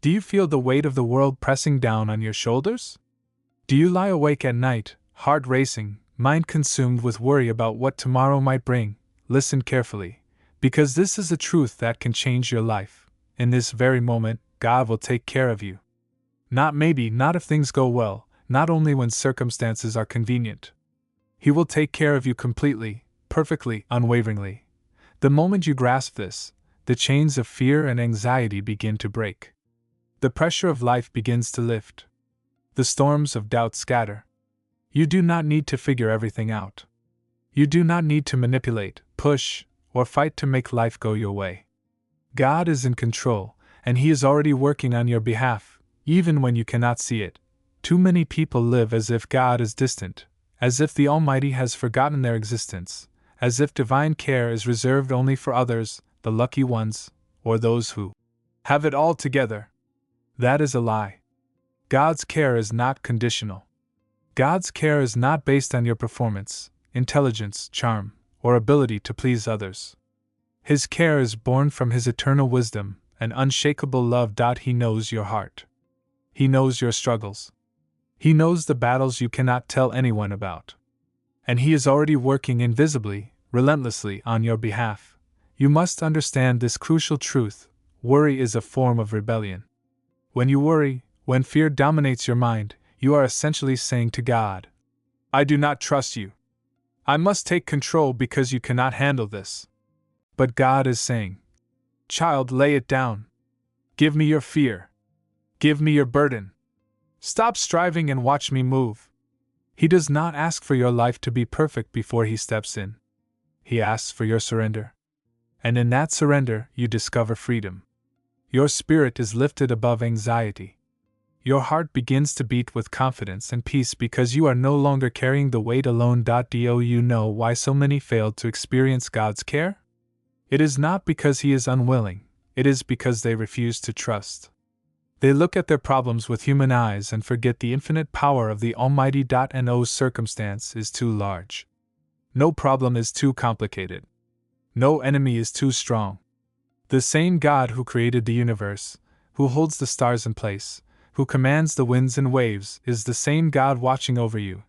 Do you feel the weight of the world pressing down on your shoulders? Do you lie awake at night, heart racing, mind consumed with worry about what tomorrow might bring? Listen carefully, because this is a truth that can change your life. In this very moment, God will take care of you. Not maybe, not if things go well, not only when circumstances are convenient. He will take care of you completely, perfectly, unwaveringly. The moment you grasp this, the chains of fear and anxiety begin to break. The pressure of life begins to lift. The storms of doubt scatter. You do not need to figure everything out. You do not need to manipulate, push, or fight to make life go your way. God is in control, and He is already working on your behalf, even when you cannot see it. Too many people live as if God is distant, as if the Almighty has forgotten their existence, as if divine care is reserved only for others, the lucky ones, or those who have it all together. That is a lie. God's care is not conditional. God's care is not based on your performance, intelligence, charm, or ability to please others. His care is born from His eternal wisdom and unshakable love. He knows your heart. He knows your struggles. He knows the battles you cannot tell anyone about. And He is already working invisibly, relentlessly on your behalf. You must understand this crucial truth: worry is a form of rebellion. When you worry, when fear dominates your mind, you are essentially saying to God, "I do not trust you. I must take control because you cannot handle this." But God is saying, "Child, lay it down. Give me your fear. Give me your burden. Stop striving and watch me move." He does not ask for your life to be perfect before He steps in. He asks for your surrender. And in that surrender, you discover freedom. Your spirit is lifted above anxiety. Your heart begins to beat with confidence and peace because you are no longer carrying the weight alone. Do you know why so many fail to experience God's care? It is not because He is unwilling, it is because they refuse to trust. They look at their problems with human eyes and forget the infinite power of the Almighty. No circumstance is too large. No problem is too complicated. No enemy is too strong. The same God who created the universe, who holds the stars in place, who commands the winds and waves, is the same God watching over you.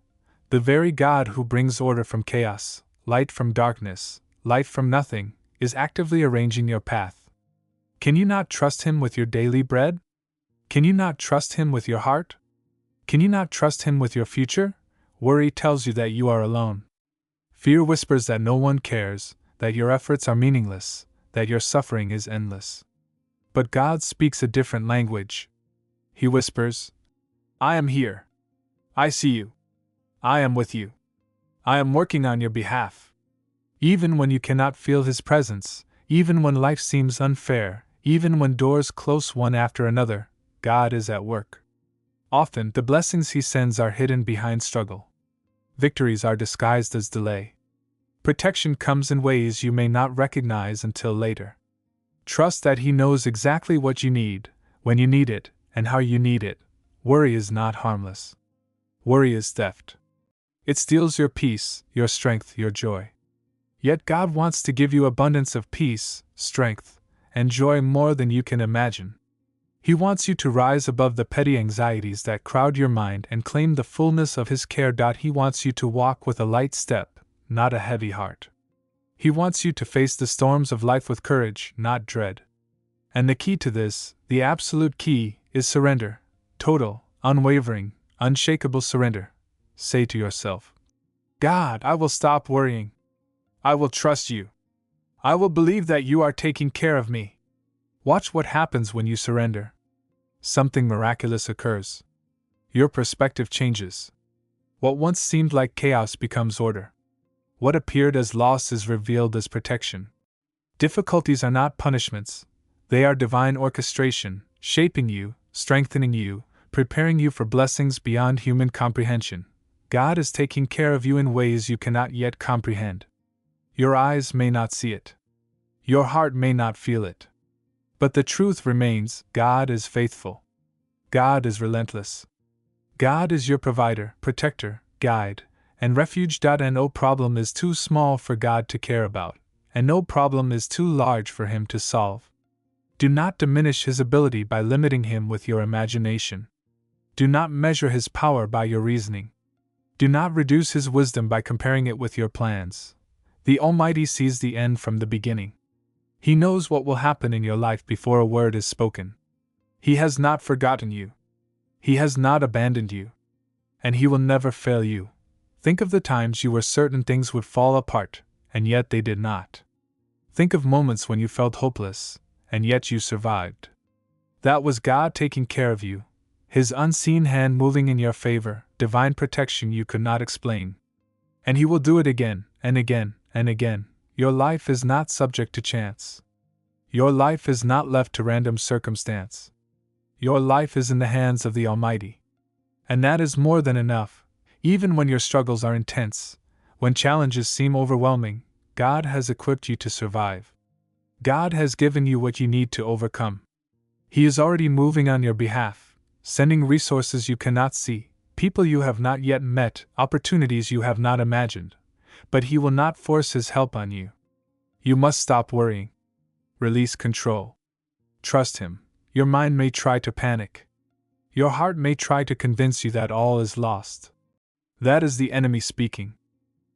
The very God who brings order from chaos, light from darkness, life from nothing, is actively arranging your path. Can you not trust Him with your daily bread? Can you not trust Him with your heart? Can you not trust Him with your future? Worry tells you that you are alone. Fear whispers that no one cares, that your efforts are meaningless, that your suffering is endless. But God speaks a different language. He whispers, "I am here. I see you. I am with you. I am working on your behalf." Even when you cannot feel His presence, even when life seems unfair, even when doors close one after another, God is at work. Often, the blessings He sends are hidden behind struggle. Victories are disguised as delay. Protection comes in ways you may not recognize until later. Trust that He knows exactly what you need, when you need it, and how you need it. Worry is not harmless. Worry is theft. It steals your peace, your strength, your joy. Yet God wants to give you abundance of peace, strength, and joy more than you can imagine. He wants you to rise above the petty anxieties that crowd your mind and claim the fullness of His care. He wants you to walk with a light step, not a heavy heart. He wants you to face the storms of life with courage, not dread. And the key to this, the absolute key, is surrender. Total, unwavering, unshakable surrender. Say to yourself, "God, I will stop worrying. I will trust you. I will believe that you are taking care of me." Watch what happens when you surrender. Something miraculous occurs. Your perspective changes. What once seemed like chaos becomes order. What appeared as loss is revealed as protection. Difficulties are not punishments, they are divine orchestration, shaping you, strengthening you, preparing you for blessings beyond human comprehension. God is taking care of you in ways you cannot yet comprehend. Your eyes may not see it. Your heart may not feel it. But the truth remains: God is faithful. God is relentless. God is your provider, protector, guide, and refuge. And no problem is too small for God to care about, and no problem is too large for Him to solve. Do not diminish His ability by limiting Him with your imagination. Do not measure His power by your reasoning. Do not reduce His wisdom by comparing it with your plans. The Almighty sees the end from the beginning. He knows what will happen in your life before a word is spoken. He has not forgotten you. He has not abandoned you. And He will never fail you. Think of the times you were certain things would fall apart, and yet they did not. Think of moments when you felt hopeless, and yet you survived. That was God taking care of you, His unseen hand moving in your favor, divine protection you could not explain. And He will do it again, and again, and again. Your life is not subject to chance. Your life is not left to random circumstance. Your life is in the hands of the Almighty. And that is more than enough. Even when your struggles are intense, when challenges seem overwhelming, God has equipped you to survive. God has given you what you need to overcome. He is already moving on your behalf, sending resources you cannot see, people you have not yet met, opportunities you have not imagined. But He will not force His help on you. You must stop worrying. Release control. Trust Him. Your mind may try to panic. Your heart may try to convince you that all is lost. That is the enemy speaking.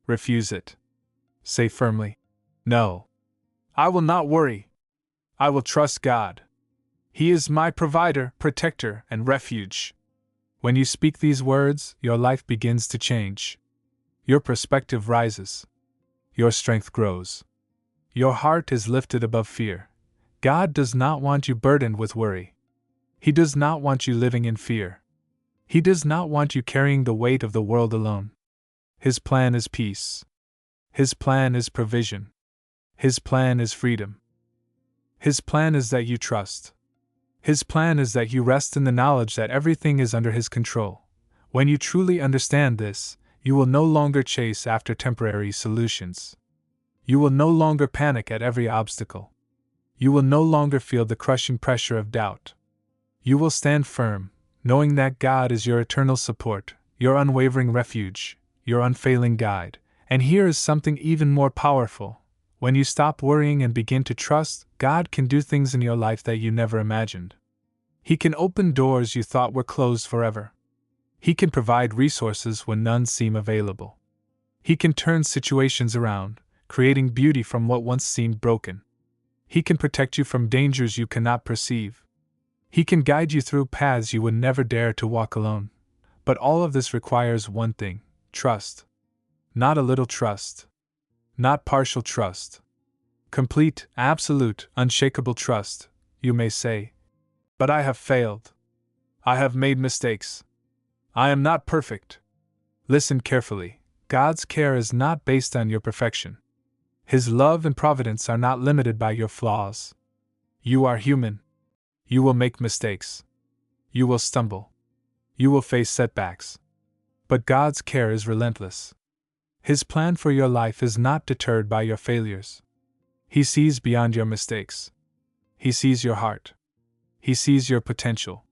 Refuse it. Say firmly, "No. I will not worry. I will trust God. He is my provider, protector, and refuge." When you speak these words, your life begins to change. Your perspective rises. Your strength grows. Your heart is lifted above fear. God does not want you burdened with worry. He does not want you living in fear. He does not want you carrying the weight of the world alone. His plan is peace. His plan is provision. His plan is freedom. His plan is that you trust. His plan is that you rest in the knowledge that everything is under His control. When you truly understand this, you will no longer chase after temporary solutions. You will no longer panic at every obstacle. You will no longer feel the crushing pressure of doubt. You will stand firm, knowing that God is your eternal support, your unwavering refuge, your unfailing guide. And here is something even more powerful. When you stop worrying and begin to trust, God can do things in your life that you never imagined. He can open doors you thought were closed forever. He can provide resources when none seem available. He can turn situations around, creating beauty from what once seemed broken. He can protect you from dangers you cannot perceive. He can guide you through paths you would never dare to walk alone. But all of this requires one thing: trust. Not a little trust. Not partial trust. Complete, absolute, unshakable trust. You may say, "But I have failed. I have made mistakes. I am not perfect." Listen carefully. God's care is not based on your perfection. His love and providence are not limited by your flaws. You are human. You will make mistakes. You will stumble. You will face setbacks. But God's care is relentless. His plan for your life is not deterred by your failures. He sees beyond your mistakes. He sees your heart. He sees your potential.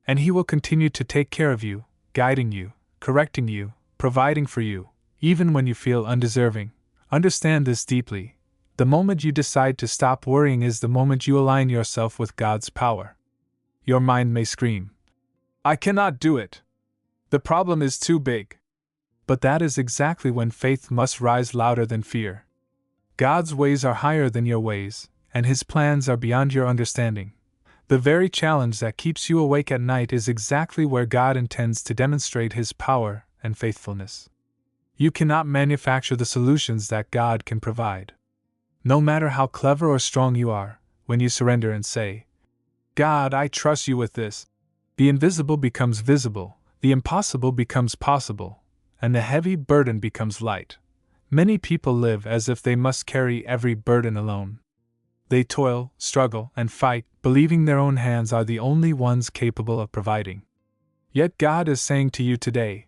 And He will continue to take care of you, guiding you, correcting you, providing for you, even when you feel undeserving. Understand this deeply. The moment you decide to stop worrying is the moment you align yourself with God's power. Your mind may scream, "I cannot do it. The problem is too big." But that is exactly when faith must rise louder than fear. God's ways are higher than your ways, and His plans are beyond your understanding. The very challenge that keeps you awake at night is exactly where God intends to demonstrate His power and faithfulness. You cannot manufacture the solutions that God can provide. No matter how clever or strong you are, when you surrender and say, "God, I trust you with this," the invisible becomes visible, the impossible becomes possible, and the heavy burden becomes light. Many people live as if they must carry every burden alone. They toil, struggle, and fight, believing their own hands are the only ones capable of providing. Yet God is saying to you today,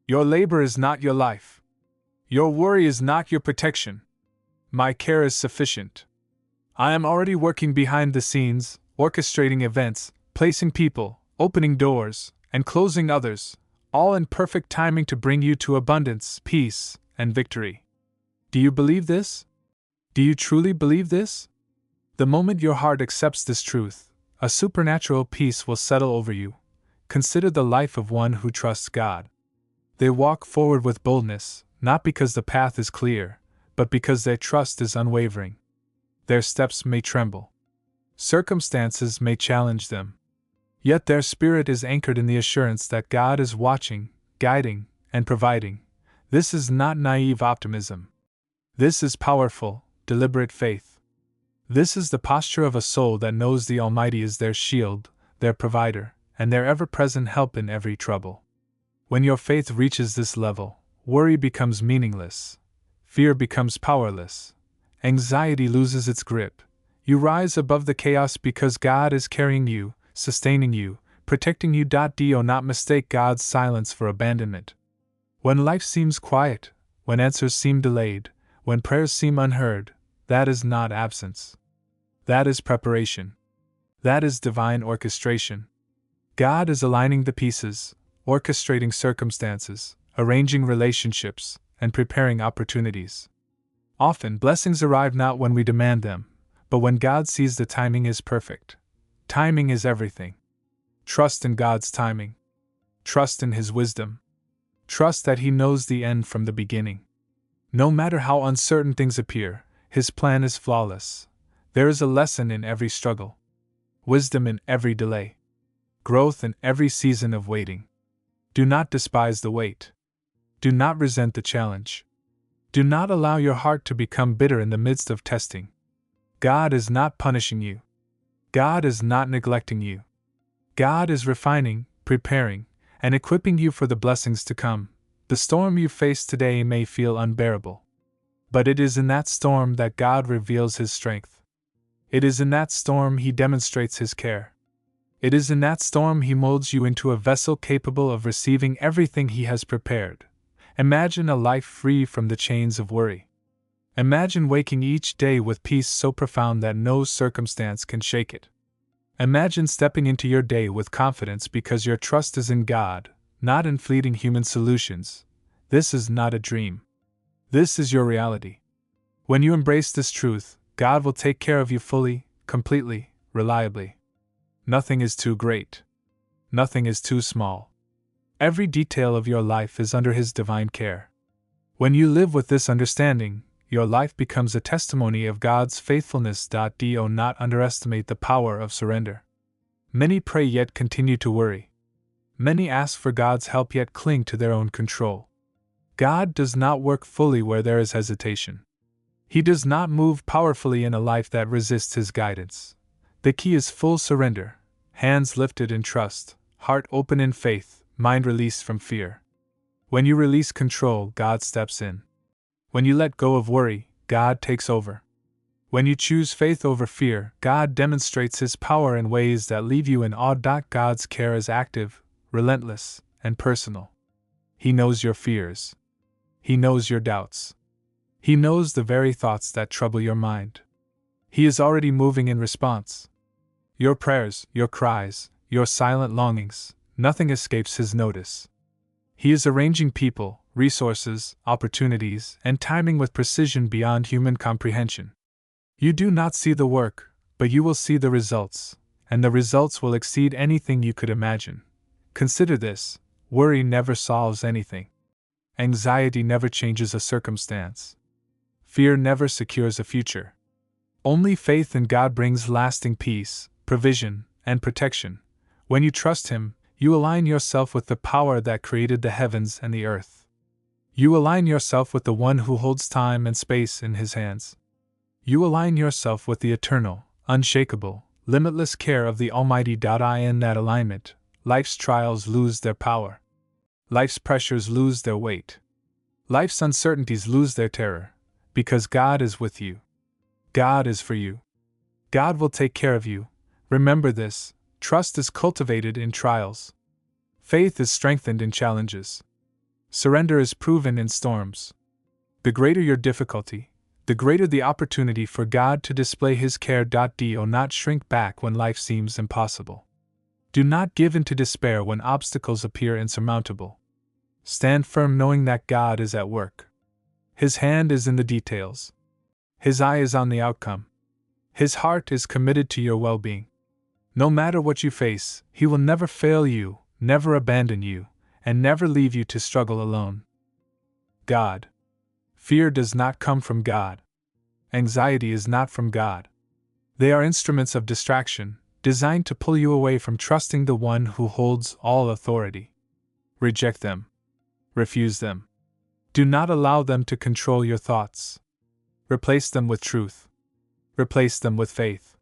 "Your labor is not your life. Your worry is not your protection. My care is sufficient. I am already working behind the scenes, orchestrating events, placing people, opening doors, and closing others, all in perfect timing to bring you to abundance, peace, and victory." Do you believe this? Do you truly believe this? The moment your heart accepts this truth, a supernatural peace will settle over you. Consider the life of one who trusts God. They walk forward with boldness, not because the path is clear, but because their trust is unwavering. Their steps may tremble. Circumstances may challenge them. Yet their spirit is anchored in the assurance that God is watching, guiding, and providing. This is not naive optimism. This is powerful, deliberate faith. This is the posture of a soul that knows the Almighty is their shield, their provider, and their ever-present help in every trouble. When your faith reaches this level, worry becomes meaningless. Fear becomes powerless. Anxiety loses its grip. You rise above the chaos because God is carrying you, sustaining you, protecting you. Do not mistake God's silence for abandonment. When life seems quiet, when answers seem delayed, when prayers seem unheard, that is not absence. That is preparation. That is divine orchestration. God is aligning the pieces, orchestrating circumstances, arranging relationships, and preparing opportunities. Often, blessings arrive not when we demand them, but when God sees the timing is perfect. Timing is everything. Trust in God's timing. Trust in His wisdom. Trust that He knows the end from the beginning. No matter how uncertain things appear, His plan is flawless. There is a lesson in every struggle, wisdom in every delay, growth in every season of waiting. Do not despise the wait. Do not resent the challenge. Do not allow your heart to become bitter in the midst of testing. God is not punishing you. God is not neglecting you. God is refining, preparing, and equipping you for the blessings to come. The storm you face today may feel unbearable. But it is in that storm that God reveals His strength. It is in that storm He demonstrates His care. It is in that storm He molds you into a vessel capable of receiving everything He has prepared. Imagine a life free from the chains of worry. Imagine waking each day with peace so profound that no circumstance can shake it. Imagine stepping into your day with confidence because your trust is in God, not in fleeting human solutions. This is not a dream. This is your reality. When you embrace this truth, God will take care of you fully, completely, reliably. Nothing is too great. Nothing is too small. Every detail of your life is under His divine care. When you live with this understanding, your life becomes a testimony of God's faithfulness. Do not underestimate the power of surrender. Many pray yet continue to worry. Many ask for God's help yet cling to their own control. God does not work fully where there is hesitation. He does not move powerfully in a life that resists His guidance. The key is full surrender, hands lifted in trust, heart open in faith, mind released from fear. When you release control, God steps in. When you let go of worry, God takes over. When you choose faith over fear, God demonstrates His power in ways that leave you in awe. God's care is active, relentless, and personal. He knows your fears. He knows your doubts. He knows the very thoughts that trouble your mind. He is already moving in response. Your prayers, your cries, your silent longings, nothing escapes His notice. He is arranging people, resources, opportunities, and timing with precision beyond human comprehension. You do not see the work, but you will see the results, and the results will exceed anything you could imagine. Consider this: worry never solves anything. Anxiety never changes a circumstance. Fear never secures a future. Only faith in God brings lasting peace, provision, and protection. When you trust Him, you align yourself with the power that created the heavens and the earth. You align yourself with the One who holds time and space in His hands. You align yourself with the eternal, unshakable, limitless care of the Almighty. In that alignment, life's trials lose their power. Life's pressures lose their weight. Life's uncertainties lose their terror, because God is with you. God is for you. God will take care of you. Remember this: trust is cultivated in trials. Faith is strengthened in challenges. Surrender is proven in storms. The greater your difficulty, the greater the opportunity for God to display His care. Do not shrink back when life seems impossible. Do not give in to despair when obstacles appear insurmountable. Stand firm knowing that God is at work. His hand is in the details. His eye is on the outcome. His heart is committed to your well-being. No matter what you face, He will never fail you, never abandon you, and never leave you to struggle alone. God. Fear does not come from God. Anxiety is not from God. They are instruments of distraction, designed to pull you away from trusting the one who holds all authority. Reject them. Refuse them. Do not allow them to control your thoughts. Replace them with truth. Replace them with faith.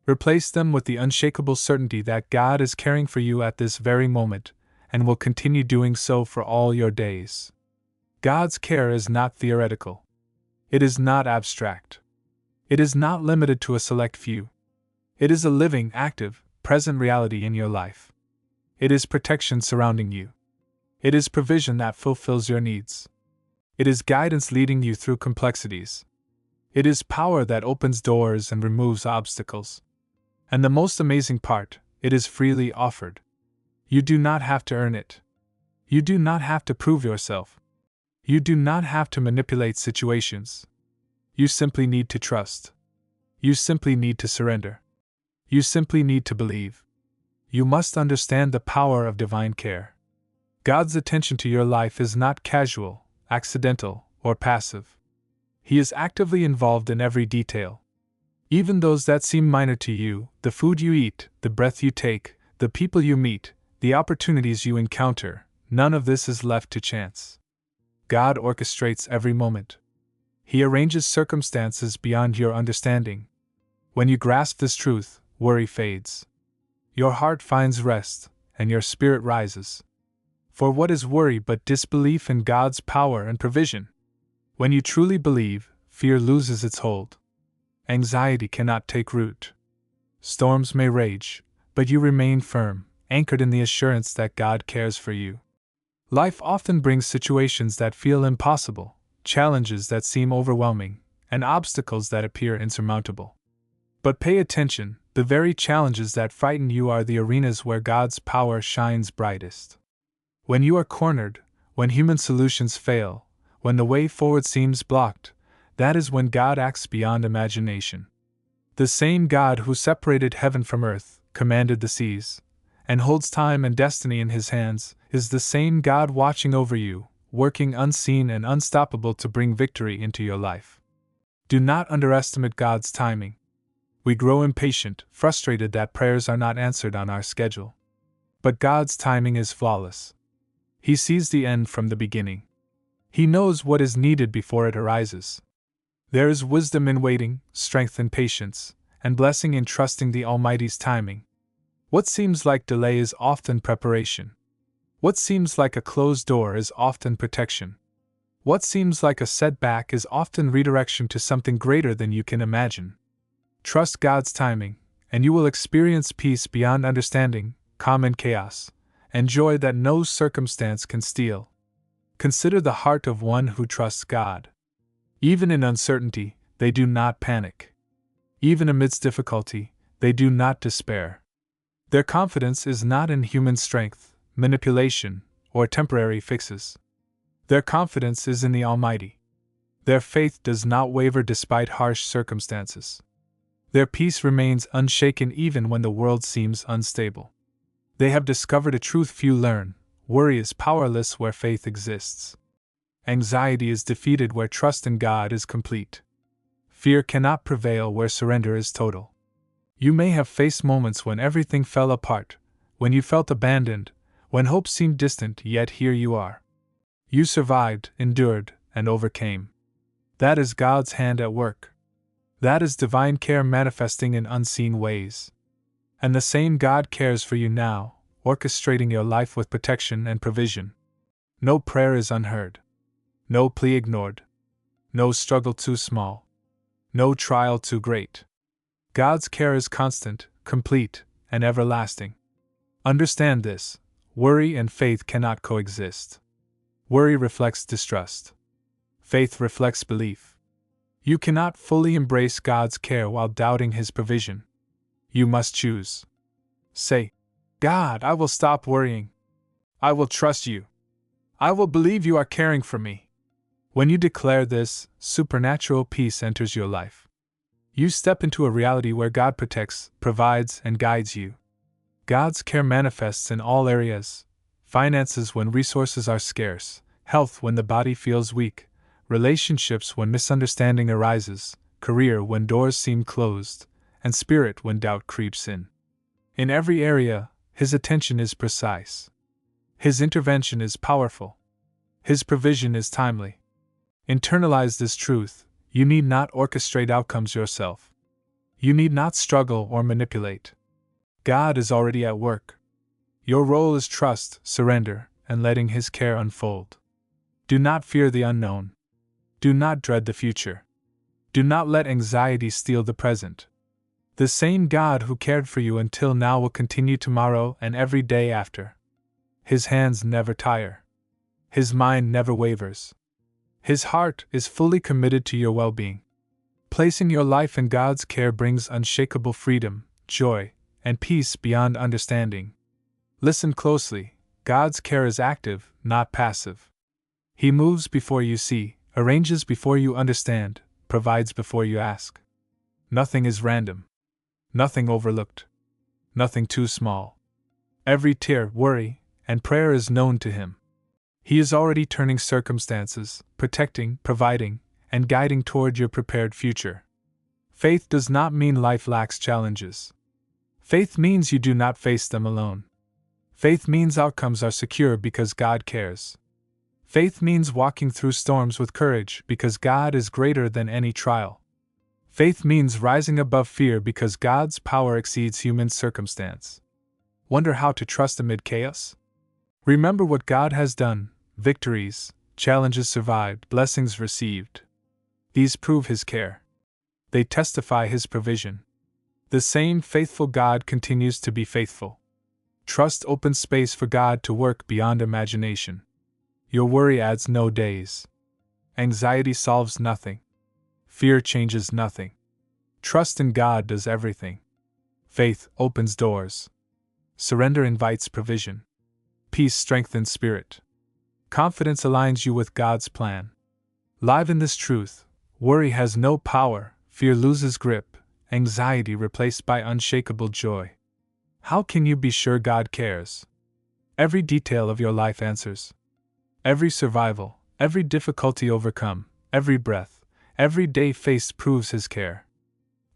Replace them with the unshakable certainty that God is caring for you at this very moment, and will continue doing so for all your days. God's care is not theoretical. It is not abstract. It is not limited to a select few. It is a living, active, present reality in your life. It is protection surrounding you. It is provision that fulfills your needs. It is guidance leading you through complexities. It is power that opens doors and removes obstacles. And the most amazing part, it is freely offered. You do not have to earn it. You do not have to prove yourself. You do not have to manipulate situations. You simply need to trust. You simply need to surrender. You simply need to believe. You must understand the power of divine care. God's attention to your life is not casual, accidental, or passive. He is actively involved in every detail. Even those that seem minor to you, the food you eat, the breath you take, the people you meet, the opportunities you encounter, none of this is left to chance. God orchestrates every moment. He arranges circumstances beyond your understanding. When you grasp this truth, worry fades. Your heart finds rest, and your spirit rises. For what is worry but disbelief in God's power and provision? When you truly believe, fear loses its hold. Anxiety cannot take root. Storms may rage, but you remain firm, anchored in the assurance that God cares for you. Life often brings situations that feel impossible, challenges that seem overwhelming, and obstacles that appear insurmountable. But pay attention, the very challenges that frighten you are the arenas where God's power shines brightest. When you are cornered, when human solutions fail, when the way forward seems blocked, that is when God acts beyond imagination. The same God who separated heaven from earth, commanded the seas, and holds time and destiny in His hands, is the same God watching over you, working unseen and unstoppable to bring victory into your life. Do not underestimate God's timing. We grow impatient, frustrated that prayers are not answered on our schedule. But God's timing is flawless. He sees the end from the beginning. He knows what is needed before it arises. There is wisdom in waiting, strength in patience, and blessing in trusting the Almighty's timing. What seems like delay is often preparation. What seems like a closed door is often protection. What seems like a setback is often redirection to something greater than you can imagine. Trust God's timing, and you will experience peace beyond understanding, calm in chaos, and joy that no circumstance can steal. Consider the heart of one who trusts God. Even in uncertainty, they do not panic. Even amidst difficulty, they do not despair. Their confidence is not in human strength, manipulation, or temporary fixes. Their confidence is in the Almighty. Their faith does not waver despite harsh circumstances. Their peace remains unshaken even when the world seems unstable. They have discovered a truth few learn: worry is powerless where faith exists. Anxiety is defeated where trust in God is complete. Fear cannot prevail where surrender is total. You may have faced moments when everything fell apart, when you felt abandoned, when hope seemed distant, yet here you are. You survived, endured, and overcame. That is God's hand at work. That is divine care manifesting in unseen ways. And the same God cares for you now, orchestrating your life with protection and provision. No prayer is unheard. No plea ignored. No struggle too small. No trial too great. God's care is constant, complete, and everlasting. Understand this: worry and faith cannot coexist. Worry reflects distrust. Faith reflects belief. You cannot fully embrace God's care while doubting His provision. You must choose. Say, God, I will stop worrying. I will trust you. I will believe you are caring for me. When you declare this, supernatural peace enters your life. You step into a reality where God protects, provides, and guides you. God's care manifests in all areas: finances when resources are scarce, health when the body feels weak, relationships when misunderstanding arises, career when doors seem closed, and spirit when doubt creeps in. In every area, His attention is precise. His intervention is powerful. His provision is timely. Internalize this truth: you need not orchestrate outcomes yourself. You need not struggle or manipulate. God is already at work. Your role is trust, surrender, and letting His care unfold. Do not fear the unknown. Do not dread the future. Do not let anxiety steal the present. The same God who cared for you until now will continue tomorrow and every day after. His hands never tire. His mind never wavers. His heart is fully committed to your well-being. Placing your life in God's care brings unshakable freedom, joy, and peace beyond understanding. Listen closely: God's care is active, not passive. He moves before you see, arranges before you understand, provides before you ask. Nothing is random. Nothing overlooked. Nothing too small. Every tear, worry, and prayer is known to Him. He is already turning circumstances, protecting, providing, and guiding toward your prepared future. Faith does not mean life lacks challenges. Faith means you do not face them alone. Faith means outcomes are secure because God cares. Faith means walking through storms with courage because God is greater than any trial. Faith means rising above fear because God's power exceeds human circumstance. Wonder how to trust amid chaos? Remember what God has done: victories, challenges survived, blessings received. These prove His care. They testify His provision. The same faithful God continues to be faithful. Trust opens space for God to work beyond imagination. Your worry adds no days. Anxiety solves nothing. Fear changes nothing. Trust in God does everything. Faith opens doors. Surrender invites provision. Peace strengthens spirit. Confidence aligns you with God's plan. Live in this truth: worry has no power, fear loses grip, anxiety replaced by unshakable joy. How can you be sure God cares? Every detail of your life answers. Every survival, every difficulty overcome, every breath, every day faced proves His care.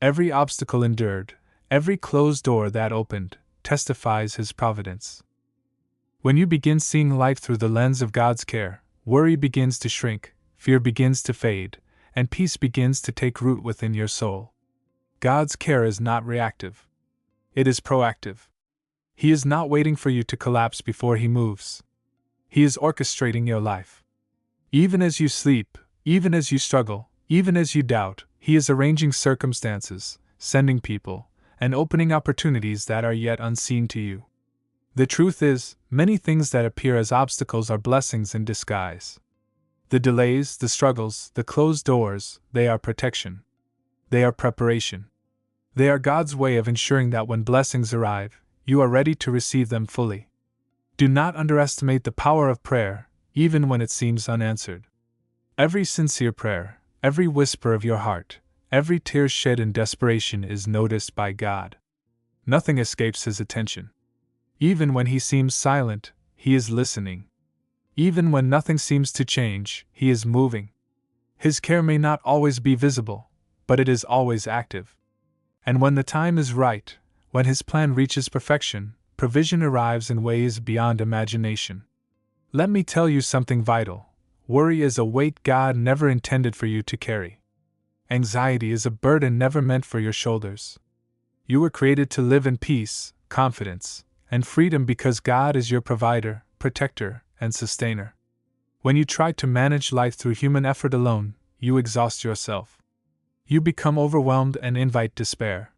Every obstacle endured, every closed door that opened, testifies His providence. When you begin seeing life through the lens of God's care, worry begins to shrink, fear begins to fade, and peace begins to take root within your soul. God's care is not reactive. It is proactive. He is not waiting for you to collapse before He moves. He is orchestrating your life. Even as you sleep, even as you struggle, even as you doubt, He is arranging circumstances, sending people, and opening opportunities that are yet unseen to you. The truth is, many things that appear as obstacles are blessings in disguise. The delays, the struggles, the closed doors, they are protection. They are preparation. They are God's way of ensuring that when blessings arrive, you are ready to receive them fully. Do not underestimate the power of prayer, even when it seems unanswered. Every sincere prayer, every whisper of your heart, every tear shed in desperation is noticed by God. Nothing escapes His attention. Even when He seems silent, He is listening. Even when nothing seems to change, He is moving. His care may not always be visible, but it is always active. And when the time is right, when His plan reaches perfection, provision arrives in ways beyond imagination. Let me tell you something vital: worry is a weight God never intended for you to carry. Anxiety is a burden never meant for your shoulders. You were created to live in peace, confidence, and freedom because God is your provider, protector, and sustainer. When you try to manage life through human effort alone, you exhaust yourself. You become overwhelmed and invite despair.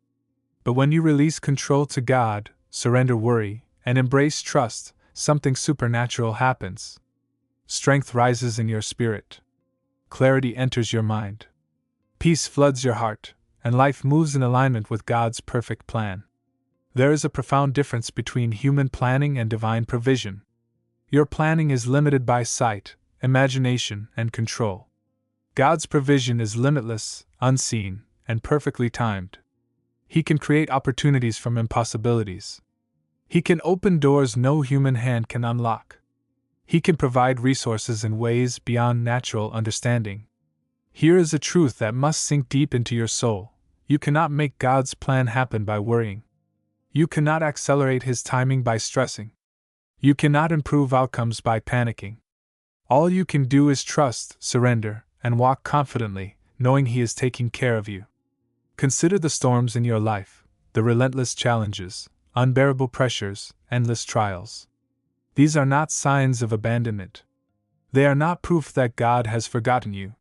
But when you release control to God, surrender worry, and embrace trust, something supernatural happens. Strength rises in your spirit. Clarity enters your mind. Peace floods your heart, and life moves in alignment with God's perfect plan. There is a profound difference between human planning and divine provision. Your planning is limited by sight, imagination, and control. God's provision is limitless, unseen, and perfectly timed. He can create opportunities from impossibilities. He can open doors no human hand can unlock. He can provide resources in ways beyond natural understanding. Here is a truth that must sink deep into your soul. You cannot make God's plan happen by worrying. You cannot accelerate His timing by stressing. You cannot improve outcomes by panicking. All you can do is trust, surrender, and walk confidently, knowing He is taking care of you. Consider the storms in your life, the relentless challenges, unbearable pressures, endless trials. These are not signs of abandonment. They are not proof that God has forgotten you.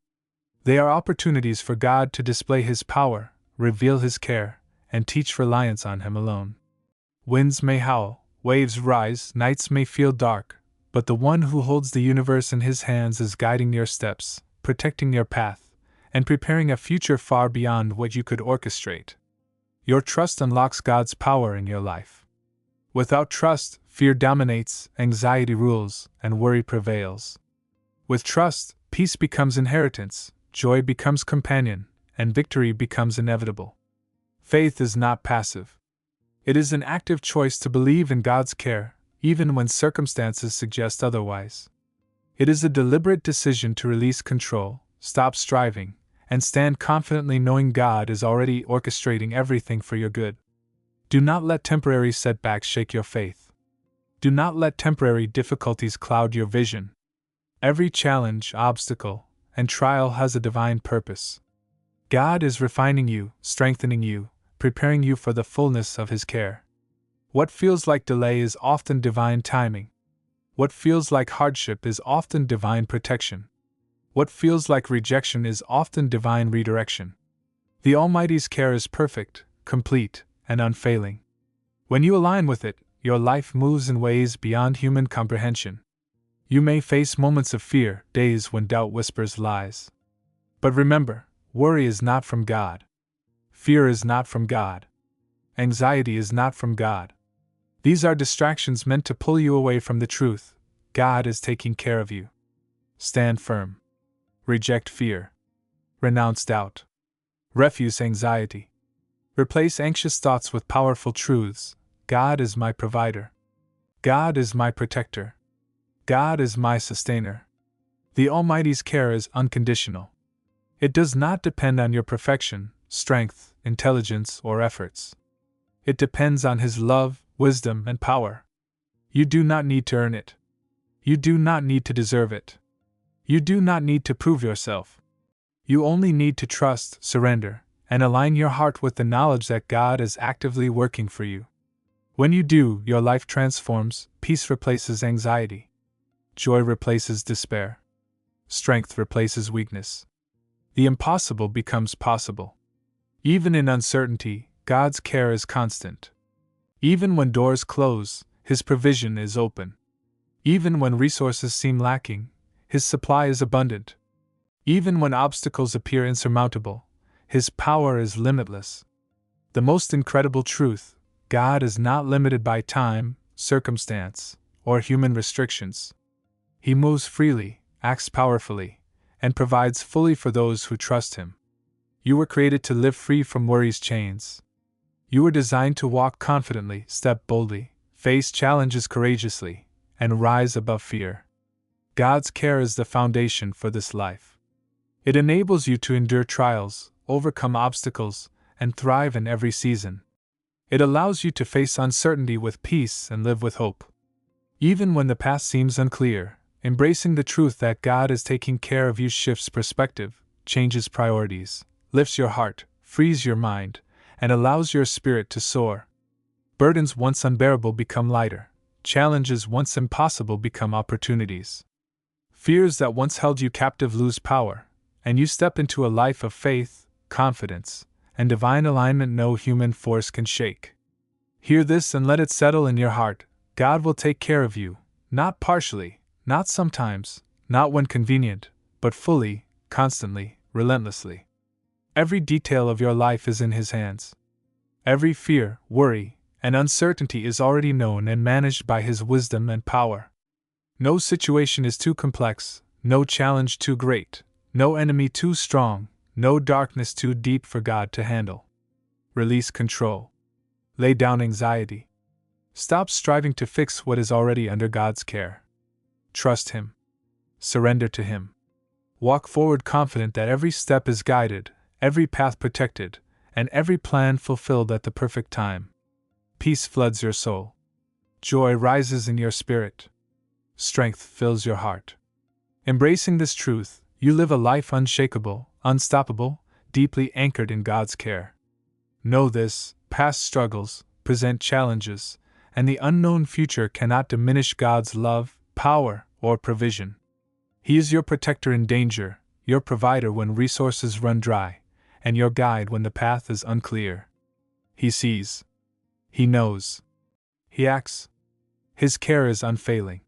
They are opportunities for God to display His power, reveal His care, and teach reliance on Him alone. Winds may howl, waves rise, nights may feel dark, but the one who holds the universe in His hands is guiding your steps, protecting your path, and preparing a future far beyond what you could orchestrate. Your trust unlocks God's power in your life. Without trust, fear dominates, anxiety rules, and worry prevails. With trust, peace becomes inheritance, joy becomes companion, and victory becomes inevitable. Faith is not passive. It is an active choice to believe in God's care, even when circumstances suggest otherwise. It is a deliberate decision to release control, stop striving, and stand confidently knowing God is already orchestrating everything for your good. Do not let temporary setbacks shake your faith. Do not let temporary difficulties cloud your vision. Every challenge, obstacle, and trial has a divine purpose. God is refining you, strengthening you, preparing you for the fullness of His care. What feels like delay is often divine timing. What feels like hardship is often divine protection. What feels like rejection is often divine redirection. The Almighty's care is perfect, complete, and unfailing. When you align with it, your life moves in ways beyond human comprehension. You may face moments of fear, days when doubt whispers lies. But remember, worry is not from God. Fear is not from God. Anxiety is not from God. These are distractions meant to pull you away from the truth. God is taking care of you. Stand firm. Reject fear. Renounce doubt. Refuse anxiety. Replace anxious thoughts with powerful truths. God is my provider. God is my protector. God is my sustainer. The Almighty's care is unconditional. It does not depend on your perfection, strength, intelligence, or efforts. It depends on His love, wisdom, and power. You do not need to earn it. You do not need to deserve it. You do not need to prove yourself. You only need to trust, surrender, and align your heart with the knowledge that God is actively working for you. When you do, your life transforms, peace replaces anxiety. Joy replaces despair. Strength replaces weakness. The impossible becomes possible. Even in uncertainty, God's care is constant. Even when doors close, His provision is open. Even when resources seem lacking, His supply is abundant. Even when obstacles appear insurmountable, His power is limitless. The most incredible truth: God is not limited by time, circumstance, or human restrictions. He moves freely, acts powerfully, and provides fully for those who trust Him. You were created to live free from worry's chains. You were designed to walk confidently, step boldly, face challenges courageously, and rise above fear. God's care is the foundation for this life. It enables you to endure trials, overcome obstacles, and thrive in every season. It allows you to face uncertainty with peace and live with hope. Even when the path seems unclear, embracing the truth that God is taking care of you shifts perspective, changes priorities, lifts your heart, frees your mind, and allows your spirit to soar. Burdens once unbearable become lighter. Challenges once impossible become opportunities. Fears that once held you captive lose power, and you step into a life of faith, confidence, and divine alignment no human force can shake. Hear this and let it settle in your heart: God will take care of you, not partially, not sometimes, not when convenient, but fully, constantly, relentlessly. Every detail of your life is in His hands. Every fear, worry, and uncertainty is already known and managed by His wisdom and power. No situation is too complex, no challenge too great, no enemy too strong, No darkness too deep for God to handle. Release control. Lay down anxiety. Stop striving to fix what is already under God's care. Trust Him. Surrender to Him. Walk forward confident that every step is guided, every path protected, and every plan fulfilled at the perfect time. Peace floods your soul. Joy rises in your spirit. Strength fills your heart. Embracing this truth, you live a life unshakable, unstoppable, deeply anchored in God's care. Know this: past struggles, present challenges, and the unknown future cannot diminish God's love, power, or provision. He is your protector in danger, your provider when resources run dry, and your guide when the path is unclear. He sees. He knows. He acts. His care is unfailing.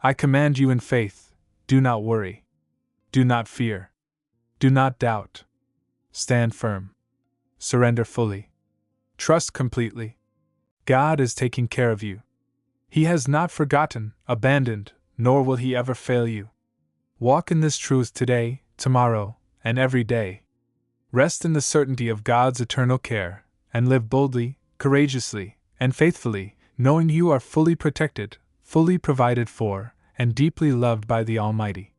I command you in faith, do not worry. Do not fear. Do not doubt. Stand firm. Surrender fully. Trust completely. God is taking care of you. He has not forgotten, abandoned, nor will He ever fail you. Walk in this truth today, tomorrow, and every day. Rest in the certainty of God's eternal care, and live boldly, courageously, and faithfully, knowing you are fully protected, fully provided for, and deeply loved by the Almighty.